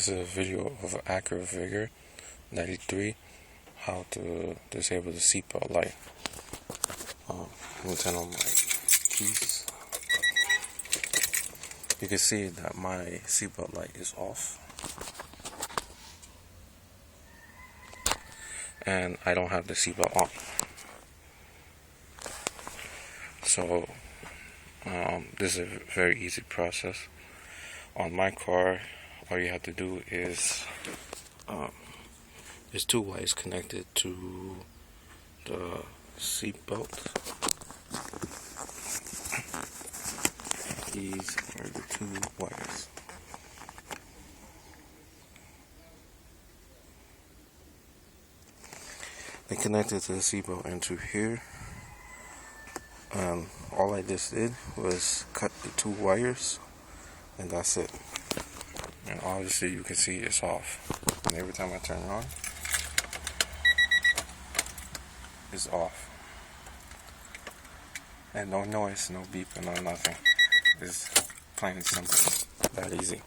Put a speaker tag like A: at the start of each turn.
A: This is a video of Acura Vigor 93, how to disable the seatbelt light. I'm going to turn on my keys. You can see that my seatbelt light is off. And I don't have the seatbelt on. So, this is a very easy process. On my car, all you have to do is there's two wires connected to the seat belt. These are the two wires. They connected to the seat belt into here. All I just did was cut the two wires, and that's it. And obviously you can see it's off. And every time I turn it on, it's off. And no noise, no beeping, no nothing. It's plain and simple. That easy.